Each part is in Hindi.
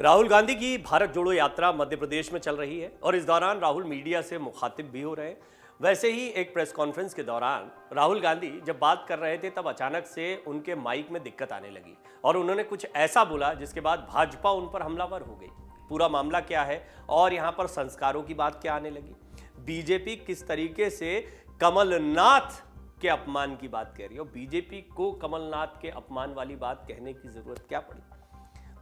राहुल गांधी की भारत जोड़ो यात्रा मध्य प्रदेश में चल रही है और इस दौरान राहुल मीडिया से मुखातिब भी हो रहे हैं। वैसे ही एक प्रेस कॉन्फ्रेंस के दौरान राहुल गांधी जब बात कर रहे थे तब अचानक से उनके माइक में दिक्कत आने लगी और उन्होंने कुछ ऐसा बोला जिसके बाद भाजपा उन पर हमलावर हो गई। पूरा मामला क्या है और यहाँ पर संस्कारों की बात क्या आने लगी, बीजेपी किस तरीके से कमलनाथ के अपमान की बात कह रही है और बीजेपी को कमलनाथ के अपमान वाली बात कहने की जरूरत क्या पड़ी,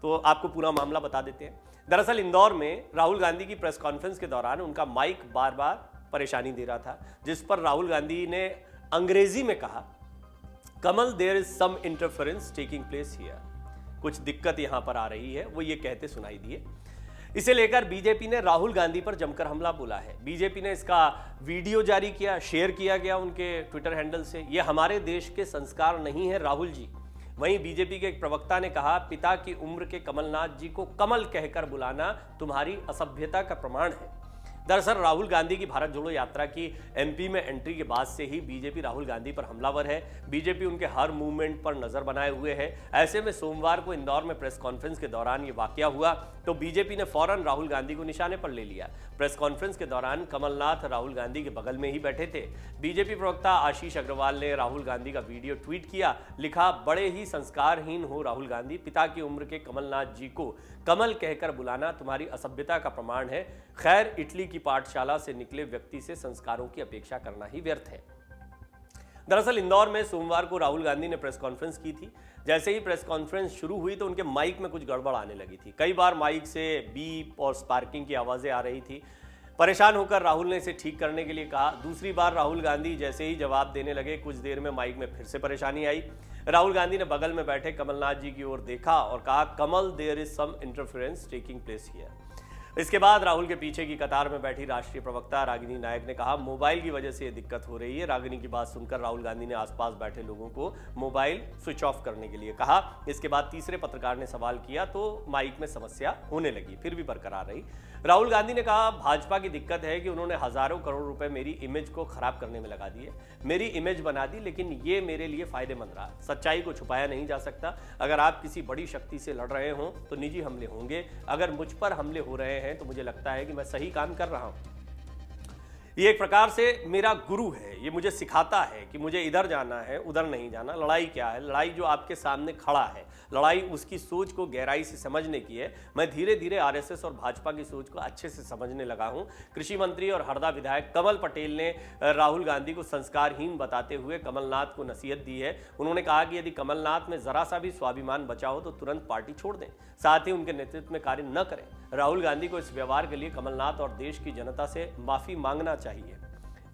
तो आपको पूरा मामला बता देते हैं। दरअसल इंदौर में राहुल गांधी की प्रेस कॉन्फ्रेंस के दौरान उनका माइक बार बार परेशानी दे रहा था, जिस पर राहुल गांधी ने अंग्रेजी में कहा, Kamal there is some interference taking place here, कुछ दिक्कत यहां पर आ रही है, वो ये कहते सुनाई दिए। इसे लेकर बीजेपी ने राहुल गांधी पर जमकर हमला बोला है। बीजेपी ने इसका वीडियो जारी किया, शेयर किया गया उनके ट्विटर हैंडल से। ये हमारे देश के संस्कार नहीं है राहुल जी। वहीं बीजेपी के एक प्रवक्ता ने कहा, पिता की उम्र के कमलनाथ जी को कमल कहकर बुलाना तुम्हारी असभ्यता का प्रमाण है। दरअसल राहुल गांधी की भारत जोड़ो यात्रा की एमपी में एंट्री के बाद से ही बीजेपी राहुल गांधी पर हमलावर है। बीजेपी उनके हर मूवमेंट पर नजर बनाए हुए है। ऐसे में सोमवार को इंदौर में प्रेस कॉन्फ्रेंस के दौरान ये वाकया हुआ तो बीजेपी ने फौरन राहुल गांधी को निशाने पर ले लिया। प्रेस कॉन्फ्रेंस के दौरान कमलनाथ राहुल गांधी के बगल में ही बैठे थे। बीजेपी प्रवक्ता आशीष अग्रवाल ने राहुल गांधी का वीडियो ट्वीट किया, लिखा, बड़े ही संस्कारहीन हो राहुल गांधी, पिता की उम्र के कमलनाथ जी को कमल कहकर बुलाना तुम्हारी असभ्यता का प्रमाण है। खैर, इटली की पाठशाला से निकले व्यक्ति से संस्कारों की अपेक्षा करना ही व्यर्थ है। दरअसल इंदौर में सोमवार को राहुल गांधी ने प्रेस कॉन्फ्रेंस की थी। जैसे ही प्रेस कॉन्फ्रेंस शुरू हुई तो उनके माइक में कुछ गड़बड़ आने लगी थी। कई बार माइक से बीप और स्पार्किंग की आवाजें आ रही थी। परेशान होकर राहुल ने इसे ठीक करने के लिए कहा। दूसरी बार राहुल गांधी जैसे ही जवाब देने लगे, कुछ देर में माइक में फिर से परेशानी आई। राहुल गांधी ने बगल में बैठे कमलनाथ जी की ओर देखा और कहा, Kamal there is some interference taking place here. इसके बाद राहुल के पीछे की कतार में बैठी राष्ट्रीय प्रवक्ता रागिनी नायक ने कहा, मोबाइल की वजह से ये दिक्कत हो रही है। रागिनी की बात सुनकर राहुल गांधी ने आसपास बैठे लोगों को मोबाइल स्विच ऑफ करने के लिए कहा। इसके बाद तीसरे पत्रकार ने सवाल किया तो माइक में समस्या होने लगी, फिर भी बरकरार रही। राहुल गांधी ने कहा, भाजपा की दिक्कत है कि उन्होंने हजारों करोड़ रुपए मेरी इमेज को खराब करने में लगा दिए। मेरी इमेज बना दी, लेकिन ये मेरे लिए फायदेमंद रहा। सच्चाई को छुपाया नहीं जा सकता। अगर आप किसी बड़ी शक्ति से लड़ रहे हो तो निजी हमले होंगे। अगर मुझ पर हमले हो रहे हैं तो मुझे लगता है कि मैं सही काम कर रहा हूं। ये एक प्रकार से मेरा गुरु है, ये मुझे सिखाता है कि मुझे इधर जाना है, उधर नहीं जाना। लड़ाई क्या है? लड़ाई जो आपके सामने खड़ा है, लड़ाई उसकी सोच को गहराई से समझने की है। मैं धीरे धीरे आरएसएस और भाजपा की सोच को अच्छे से समझने लगा हूं। कृषि मंत्री और हरदा विधायक कमल पटेल ने राहुल गांधी को संस्कारहीन बताते हुए कमलनाथ को नसीहत दी है। उन्होंने कहा कि यदि कमलनाथ में जरा सा भी स्वाभिमान बचा हो तो तुरंत पार्टी छोड़ दें, साथ ही उनके नेतृत्व में कार्य न करें। राहुल गांधी को इस व्यवहार के लिए कमलनाथ और देश की जनता से माफी मांगना चाहिए,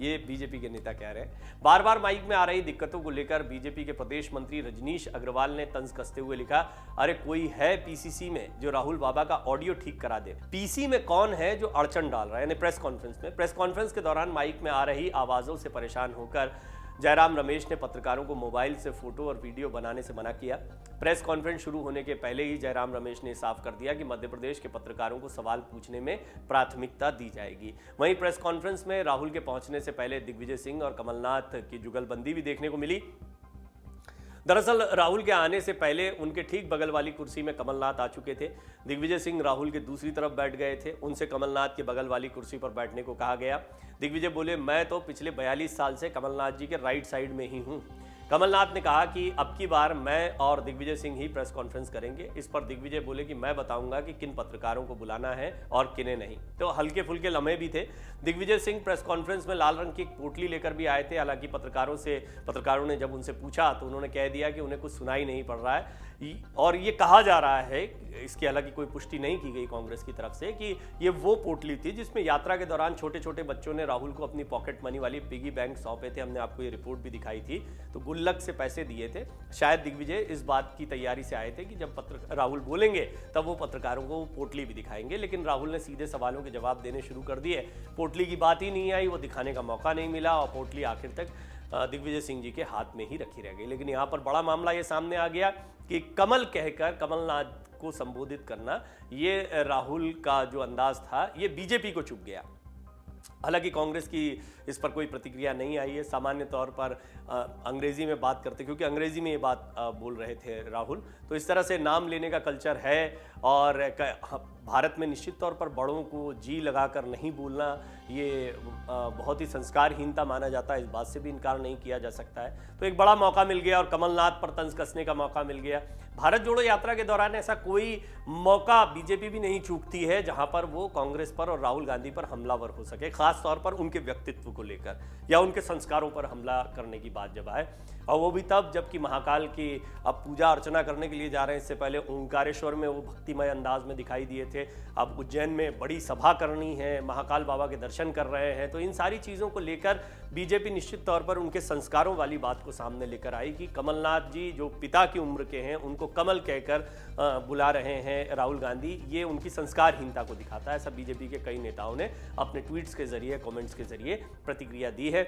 ये बीजेपी के नेता कह रहे हैं। बार बार माइक में आ रही दिक्कतों को लेकर बीजेपी के प्रदेश मंत्री रजनीश अग्रवाल ने तंज कसते हुए लिखा, अरे कोई है पीसीसी में जो राहुल बाबा का ऑडियो ठीक करा दे। पीसी में कौन है जो अड़चन डाल रहा है? यानी प्रेस कॉन्फ्रेंस के दौरान माइक में आ रही आवाजों से परेशान होकर जयराम रमेश ने पत्रकारों को मोबाइल से फोटो और वीडियो बनाने से मना किया। प्रेस कॉन्फ्रेंस शुरू होने के पहले ही जयराम रमेश ने साफ कर दिया कि मध्य प्रदेश के पत्रकारों को सवाल पूछने में प्राथमिकता दी जाएगी। वहीं प्रेस कॉन्फ्रेंस में राहुल के पहुंचने से पहले दिग्विजय सिंह और कमलनाथ की जुगलबंदी भी देखने को मिली। दरअसल राहुल के आने से पहले उनके ठीक बगल वाली कुर्सी में कमलनाथ आ चुके थे। दिग्विजय सिंह राहुल के दूसरी तरफ बैठ गए थे। उनसे कमलनाथ के बगल वाली कुर्सी पर बैठने को कहा गया। दिग्विजय बोले, मैं तो पिछले 42 साल से कमलनाथ जी के राइट साइड में ही हूं। कमलनाथ ने कहा कि अब की बार मैं और दिग्विजय सिंह ही प्रेस कॉन्फ्रेंस करेंगे। इस पर दिग्विजय बोले कि मैं बताऊंगा कि किन पत्रकारों को बुलाना है और किन्हें नहीं। तो हल्के फुल्के लम्हे भी थे। दिग्विजय सिंह प्रेस कॉन्फ्रेंस में लाल रंग की एक पोटली लेकर भी आए थे। हालांकि पत्रकारों ने जब उनसे पूछा तो उन्होंने कह दिया कि उन्हें कुछ सुनाई नहीं पड़ रहा है और ये कहा जा रहा है, इसकी हालांकि कोई पुष्टि नहीं की गई कांग्रेस की तरफ से, कि ये वो पोटली थी जिसमें यात्रा के दौरान छोटे छोटे बच्चों ने राहुल को अपनी पॉकेट मनी वाली पिगी बैंक सौंपे थे। हमने आपको ये रिपोर्ट भी दिखाई थी। तो गुल्लक से पैसे दिए थे। शायद दिग्विजय इस बात की तैयारी से आए थे कि जब राहुल बोलेंगे तब वो पत्रकारों को पोटली भी दिखाएंगे, लेकिन राहुल ने सीधे सवालों के जवाब देने शुरू कर दिए। पोटली की बात ही नहीं आई, वो दिखाने का मौका नहीं मिला और पोटली आखिर तक दिग्विजय सिंह जी के हाथ में ही रखी रह गई। लेकिन यहाँ पर बड़ा मामला ये सामने आ गया कि कमल कहकर कमलनाथ को संबोधित करना, ये राहुल का जो अंदाज था ये बीजेपी को चुभ गया। हालांकि कांग्रेस की इस पर कोई प्रतिक्रिया नहीं आई है। सामान्य तौर पर अंग्रेजी में बात करते, क्योंकि अंग्रेजी में ये बात बोल रहे थे राहुल, तो इस तरह से नाम लेने का कल्चर है। और भारत में निश्चित तौर पर बड़ों को जी लगाकर नहीं बोलना ये बहुत ही संस्कारहीनता माना जाता है, इस बात से भी इनकार नहीं किया जा सकता है। तो एक बड़ा मौका मिल गया और कमलनाथ पर तंज कसने का मौका मिल गया। भारत जोड़ो यात्रा के दौरान ऐसा कोई मौका बीजेपी भी नहीं चूकती है जहां पर वो कांग्रेस पर और राहुल गांधी पर हमलावर हो सके, खास तौर पर उनके व्यक्तित्व को लेकर या उनके संस्कारों पर हमला करने की बात जब आए, और वो भी तब जबकि महाकाल की अब पूजा अर्चना करने के लिए जा रहे हैं। इससे पहले ओंकारेश्वर में वो भक्तिमय अंदाज में दिखाई दिए थे, अब उज्जैन में बड़ी सभा करनी है, महाकाल बाबा के दर्शन कर रहे हैं। तो इन सारी चीज़ों को लेकर बीजेपी निश्चित तौर पर उनके संस्कारों वाली बात को सामने लेकर आई कि कमलनाथ जी जो पिता की उम्र के हैं उनको कमल कहकर बुला रहे हैं राहुल गांधी, ये उनकी संस्कारहीनता को दिखाता है। ऐसा बीजेपी के कई नेताओं ने अपने ट्वीट्स के जरिए, कमेंट्स के जरिए प्रतिक्रिया दी है।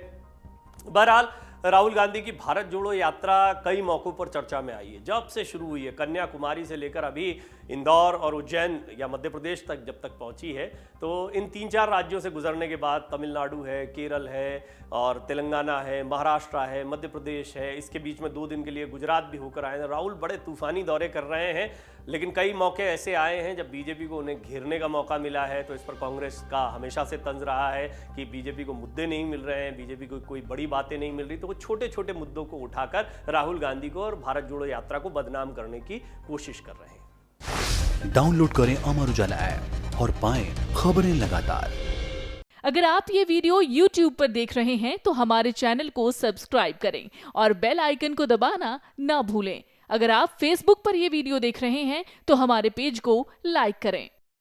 बहरहाल राहुल गांधी की भारत जोड़ो यात्रा कई मौकों पर चर्चा में आई है। जब से शुरू हुई है, कन्याकुमारी से लेकर अभी इंदौर और उज्जैन या मध्य प्रदेश तक जब तक पहुंची है, तो इन 3-4 राज्यों से गुजरने के बाद तमिलनाडु है, केरल है और तेलंगाना है, महाराष्ट्र है, मध्य प्रदेश है, इसके बीच में 2 दिन के लिए गुजरात भी होकर आए हैं। राहुल बड़े तूफानी दौरे कर रहे हैं, लेकिन कई मौके ऐसे आए हैं जब बीजेपी को उन्हें घेरने का मौका मिला है। तो इस पर कांग्रेस का हमेशा से तंज रहा है कि बीजेपी को मुद्दे नहीं मिल रहे हैं, बीजेपी को कोई बड़ी बातें नहीं मिल रही, तो वो छोटे छोटे मुद्दों को उठाकर राहुल गांधी को और भारत जोड़ो यात्रा को बदनाम करने की कोशिश कर रहे हैं। डाउनलोड करें अमर उजाला ऐप और पाएं खबरें लगातार। अगर आप ये वीडियो YouTube पर देख रहे हैं तो हमारे चैनल को सब्सक्राइब करें और बेल आइकन को दबाना ना भूलें। अगर आप Facebook पर ये वीडियो देख रहे हैं तो हमारे पेज को लाइक करें।